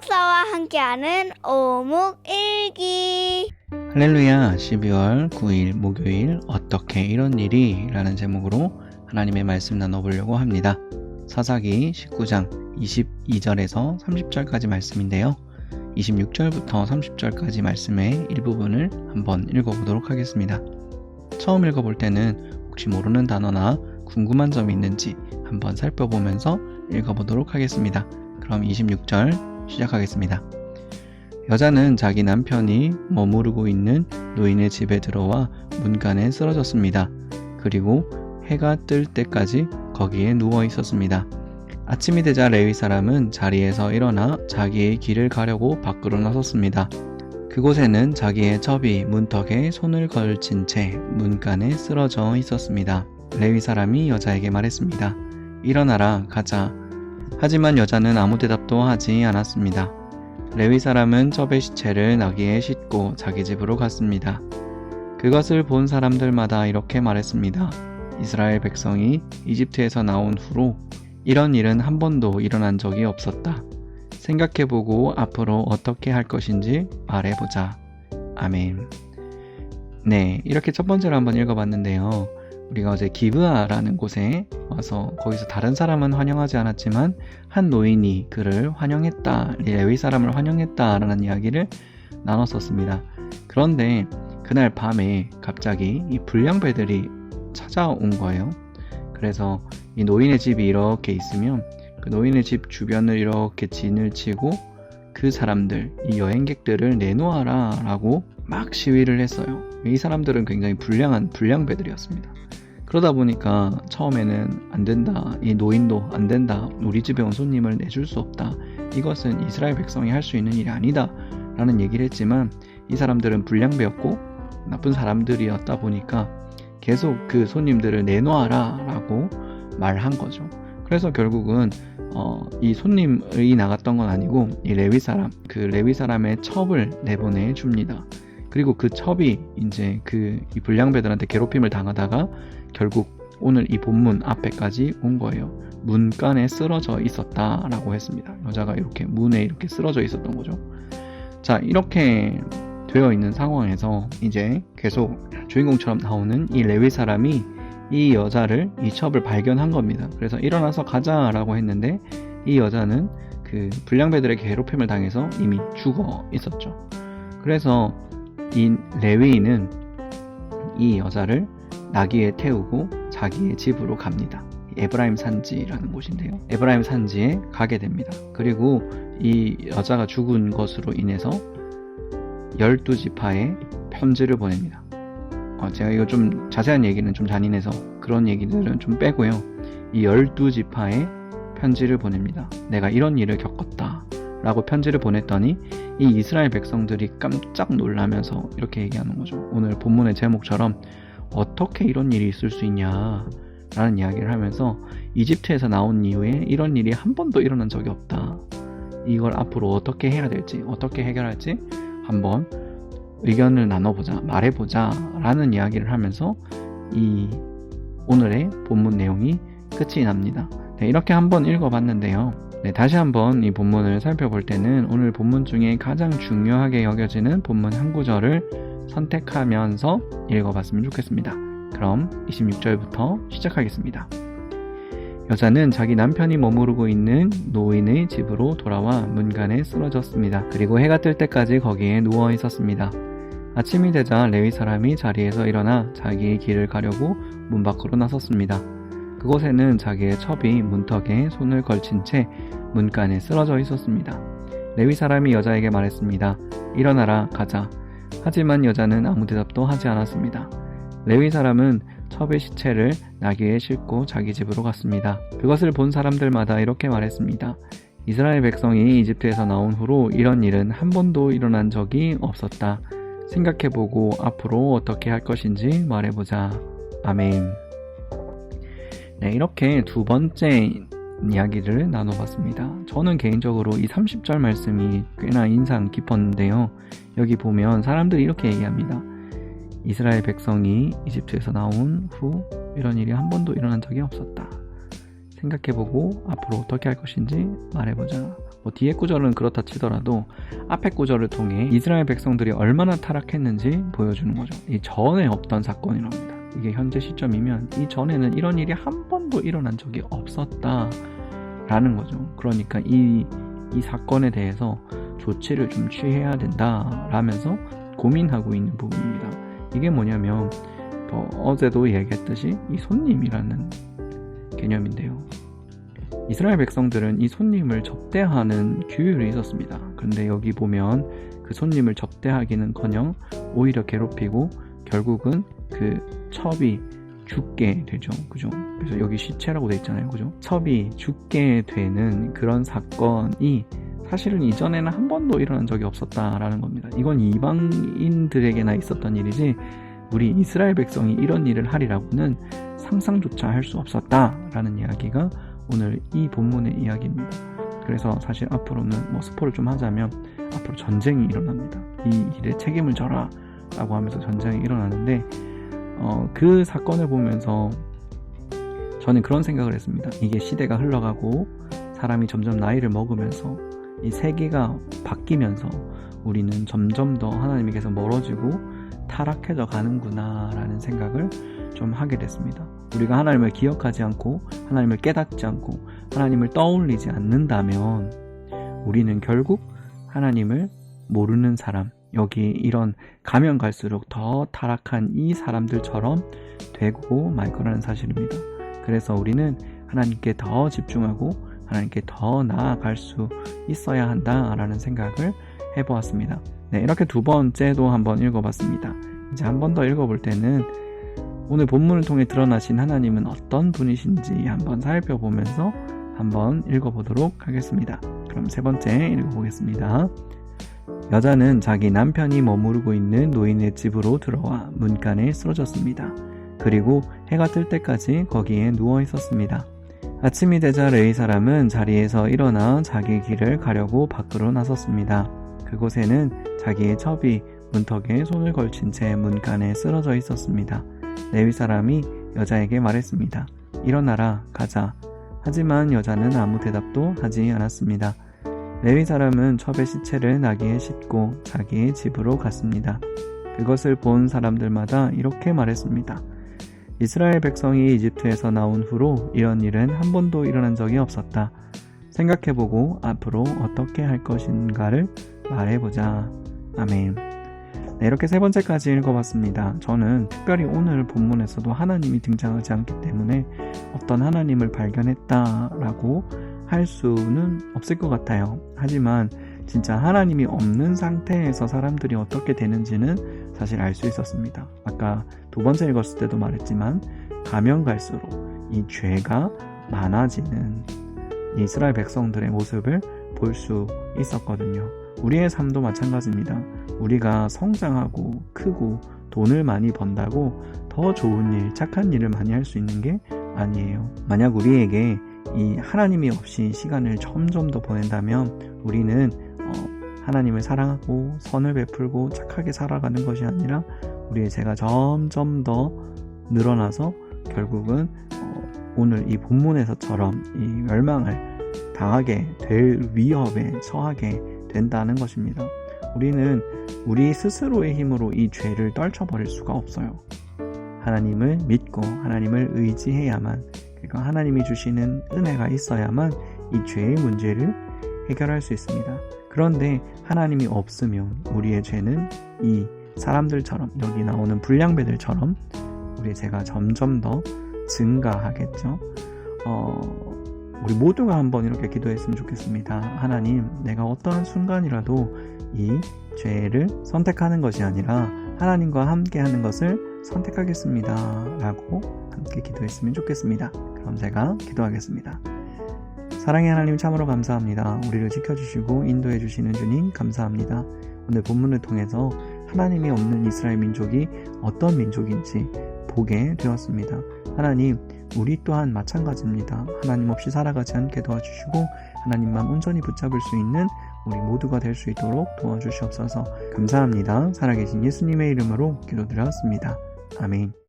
목사와 함께하는 오목일기. 할렐루야. 12월 9일 목요일 어떻게 이런 일이? 라는 제목으로 하나님의 말씀 나눠보려고 합니다. 사사기 19장 22절에서 30절까지 말씀인데요. 26절부터 30절까지 말씀의 일부분을 한번 읽어보도록 하겠습니다. 처음 읽어볼 때는 혹시 모르는 단어나 궁금한 점이 있는지 한번 살펴보면서 읽어보도록 하겠습니다. 그럼 26절 시작하겠습니다. 여자는 자기 남편이 머무르고 있는 노인의 집에 들어와 문간에 쓰러졌습니다. 그리고 해가 뜰 때까지 거기에 누워 있었습니다. 아침이 되자 레위 사람은 자리에서 일어나 자기의 길을 가려고 밖으로 나섰습니다. 그곳에는 자기의 첩이 문턱에 손을 걸친 채 문간에 쓰러져 있었습니다. 레위 사람이 여자에게 말했습니다. 일어나라, 가자. 하지만 여자는 아무 대답도 하지 않았습니다. 레위 사람은 첩의 시체를 나귀에 싣고 자기 집으로 갔습니다. 그것을 본 사람들마다 이렇게 말했습니다. 이스라엘 백성이 이집트에서 나온 후로 이런 일은 한 번도 일어난 적이 없었다. 생각해보고 앞으로 어떻게 할 것인지 말해보자. 아멘. 네, 이렇게 첫 번째로 한번 읽어봤는데요. 우리가 어제 기브아라는 곳에 와서 거기서 다른 사람은 환영하지 않았지만 한 노인이 그를 환영했다, 레위 사람을 환영했다라는 이야기를 나눴었습니다. 그런데 그날 밤에 갑자기 이 불량배들이 찾아온 거예요. 그래서 이 노인의 집이 이렇게 있으면 그 노인의 집 주변을 이렇게 진을 치고 그 사람들, 이 여행객들을 내놓아라 라고 막 시위를 했어요. 이 사람들은 굉장히 불량한 불량배들이었습니다. 그러다 보니까 처음에는 안 된다, 이 노인도 안 된다, 우리 집에 온 손님을 내줄 수 없다, 이것은 이스라엘 백성이 할 수 있는 일이 아니다 라는 얘기를 했지만 이 사람들은 불량배였고 나쁜 사람들이었다 보니까 계속 그 손님들을 내놓아라 라고 말한 거죠. 그래서 결국은 이 손님이 나갔던 건 아니고 이 레위 사람, 그 레위 사람의 첩을 내보내 줍니다. 그리고 그 첩이 이제 이 불량배들한테 괴롭힘을 당하다가 결국 오늘 이 본문 앞에까지 온 거예요. 문간에 쓰러져 있었다라고 했습니다. 여자가 이렇게 문에 이렇게 쓰러져 있었던 거죠. 자, 이렇게 되어 있는 상황에서 이제 계속 주인공처럼 나오는 이 레위 사람이 이 여자를, 이 첩을 발견한 겁니다. 그래서 일어나서 가자라고 했는데 이 여자는 그 불량배들의 괴롭힘을 당해서 이미 죽어 있었죠. 그래서 이 레위인은 이 여자를 나귀에 태우고 자기의 집으로 갑니다. 에브라임 산지라는 곳인데요. 에브라임 산지에 가게 됩니다. 그리고 이 여자가 죽은 것으로 인해서 12지파에 편지를 보냅니다. 제가 이거 좀 자세한 얘기는 좀 잔인해서 그런 얘기들은 좀 빼고요. 이 12지파에 편지를 보냅니다. 내가 이런 일을 겪었다 라고 편지를 보냈더니 이 이스라엘 백성들이 깜짝 놀라면서 이렇게 얘기하는 거죠. 오늘 본문의 제목처럼 어떻게 이런 일이 있을 수 있냐 라는 이야기를 하면서 이집트에서 나온 이후에 이런 일이 한 번도 일어난 적이 없다. 이걸 앞으로 어떻게 해야 될지, 어떻게 해결할지 한번 의견을 나눠보자, 말해보자 라는 이야기를 하면서 이 오늘의 본문 내용이 끝이 납니다. 네, 이렇게 한번 읽어봤는데요. 네, 다시 한번 이 본문을 살펴볼 때는 오늘 본문 중에 가장 중요하게 여겨지는 본문 한 구절을 선택하면서 읽어봤으면 좋겠습니다. 그럼 26절부터 시작하겠습니다. 여자는 자기 남편이 머무르고 있는 노인의 집으로 돌아와 문간에 쓰러졌습니다. 그리고 해가 뜰 때까지 거기에 누워 있었습니다. 아침이 되자 레위 사람이 자리에서 일어나 자기의 길을 가려고 문 밖으로 나섰습니다. 그곳에는 자기의 첩이 문턱에 손을 걸친 채 문간에 쓰러져 있었습니다. 레위 사람이 여자에게 말했습니다. 일어나라, 가자. 하지만 여자는 아무 대답도 하지 않았습니다. 레위 사람은 첩의 시체를 나귀에 싣고 자기 집으로 갔습니다. 그것을 본 사람들마다 이렇게 말했습니다. 이스라엘 백성이 이집트에서 나온 후로 이런 일은 한 번도 일어난 적이 없었다. 생각해보고 앞으로 어떻게 할 것인지 말해보자. 아멘. 네, 이렇게 두 번째 이야기를 나눠봤습니다. 저는 개인적으로 이 30절 말씀이 꽤나 인상 깊었는데요. 여기 보면 사람들이 이렇게 얘기합니다. 이스라엘 백성이 이집트에서 나온 후 이런 일이 한 번도 일어난 적이 없었다. 생각해보고 앞으로 어떻게 할 것인지 말해보자. 뒤에 구절은 그렇다 치더라도 앞에 구절을 통해 이스라엘 백성들이 얼마나 타락했는지 보여주는 거죠. 이 전에 없던 사건이랍니다. 이게 현재 시점이면 이 전에는 이런 일이 한 번도 일어난 적이 없었다라는 거죠. 그러니까 이 사건에 대해서 조치를 좀 취해야 된다라면서 고민하고 있는 부분입니다. 이게 뭐냐면 어제도 얘기했듯이 이 손님이라는 개념인데요. 이스라엘 백성들은 이 손님을 접대하는 규율이 있었습니다. 그런데 여기 보면 그 손님을 접대하기는커녕 오히려 괴롭히고 결국은 그 첩이 죽게 되죠. 그죠? 그래서 여기 시체라고 돼 있잖아요. 그죠? 첩이 죽게 되는 그런 사건이 사실은 이전에는 한 번도 일어난 적이 없었다라는 겁니다. 이건 이방인들에게나 있었던 일이지 우리 이스라엘 백성이 이런 일을 하리라고는 상상조차 할 수 없었다라는 이야기가 오늘 이 본문의 이야기입니다. 그래서 사실 앞으로는 스포를 좀 하자면 앞으로 전쟁이 일어납니다. 이 일에 책임을 져라 라고 하면서 전쟁이 일어나는데 그 사건을 보면서 저는 그런 생각을 했습니다. 이게 시대가 흘러가고 사람이 점점 나이를 먹으면서 이 세계가 바뀌면서 우리는 점점 더 하나님께서 멀어지고 타락해져 가는구나 라는 생각을 좀 하게 됐습니다. 우리가 하나님을 기억하지 않고 하나님을 깨닫지 않고 하나님을 떠올리지 않는다면 우리는 결국 하나님을 모르는 사람, 여기 이런 가면 갈수록 더 타락한 이 사람들처럼 되고 말 거라는 사실입니다. 그래서 우리는 하나님께 더 집중하고 하나님께 더 나아갈 수 있어야 한다라는 생각을 해보았습니다. 네, 이렇게 두 번째도 한번 읽어봤습니다. 이제 한 번 더 읽어볼 때는 오늘 본문을 통해 드러나신 하나님은 어떤 분이신지 한번 살펴보면서 한번 읽어보도록 하겠습니다. 그럼 세 번째 읽어보겠습니다. 여자는 자기 남편이 머무르고 있는 노인의 집으로 들어와 문간에 쓰러졌습니다. 그리고 해가 뜰 때까지 거기에 누워 있었습니다. 아침이 되자 레위 사람은 자리에서 일어나 자기 길을 가려고 밖으로 나섰습니다. 그곳에는 자기의 첩이 문턱에 손을 걸친 채 문간에 쓰러져 있었습니다. 레위 사람이 여자에게 말했습니다. 일어나라, 가자. 하지만 여자는 아무 대답도 하지 않았습니다. 레위 사람은 첩의 시체를 나귀에 싣고 자기의 집으로 갔습니다. 그것을 본 사람들마다 이렇게 말했습니다. 이스라엘 백성이 이집트에서 나온 후로 이런 일은 한 번도 일어난 적이 없었다. 생각해보고 앞으로 어떻게 할 것인가를 말해보자. 아멘. 네, 이렇게 세 번째까지 읽어봤습니다. 저는 특별히 오늘 본문에서도 하나님이 등장하지 않기 때문에 어떤 하나님을 발견했다라고 할 수는 없을 것 같아요. 하지만 진짜 하나님이 없는 상태에서 사람들이 어떻게 되는지는 사실 알 수 있었습니다. 아까 두 번째 읽었을 때도 말했지만 가면 갈수록 이 죄가 많아지는 이스라엘 백성들의 모습을 볼 수 있었거든요. 우리의 삶도 마찬가지입니다. 우리가 성장하고 크고 돈을 많이 번다고 더 좋은 일, 착한 일을 많이 할 수 있는 게 아니에요. 만약 우리에게 이 하나님이 없이 시간을 점점 더 보낸다면 우리는 하나님을 사랑하고 선을 베풀고 착하게 살아가는 것이 아니라 우리의 죄가 점점 더 늘어나서 결국은 오늘 이 본문에서처럼 이 멸망을 당하게 될 위협에 처하게 된다는 것입니다. 우리는 우리 스스로의 힘으로 이 죄를 떨쳐버릴 수가 없어요. 하나님을 믿고 하나님을 의지해야만, 그리고 하나님이 주시는 은혜가 있어야만 이 죄의 문제를 해결할 수 있습니다. 그런데 하나님이 없으면 우리의 죄는 이 사람들처럼, 여기 나오는 불량배들처럼 우리의 죄가 점점 더 증가하겠죠. 우리 모두가 한번 이렇게 기도했으면 좋겠습니다. 하나님, 내가 어떠한 순간이라도 이 죄를 선택하는 것이 아니라 하나님과 함께 하는 것을 선택하겠습니다 라고 함께 기도했으면 좋겠습니다. 그럼 제가 기도하겠습니다. 사랑의 하나님, 참으로 감사합니다. 우리를 지켜주시고 인도해 주시는 주님 감사합니다. 오늘 본문을 통해서 하나님이 없는 이스라엘 민족이 어떤 민족인지 보게 되었습니다. 하나님, 우리 또한 마찬가지입니다. 하나님 없이 살아가지 않게 도와주시고 하나님만 온전히 붙잡을 수 있는 우리 모두가 될 수 있도록 도와주시옵소서. 감사합니다. 살아계신 예수님의 이름으로 기도드렸습니다. 아멘.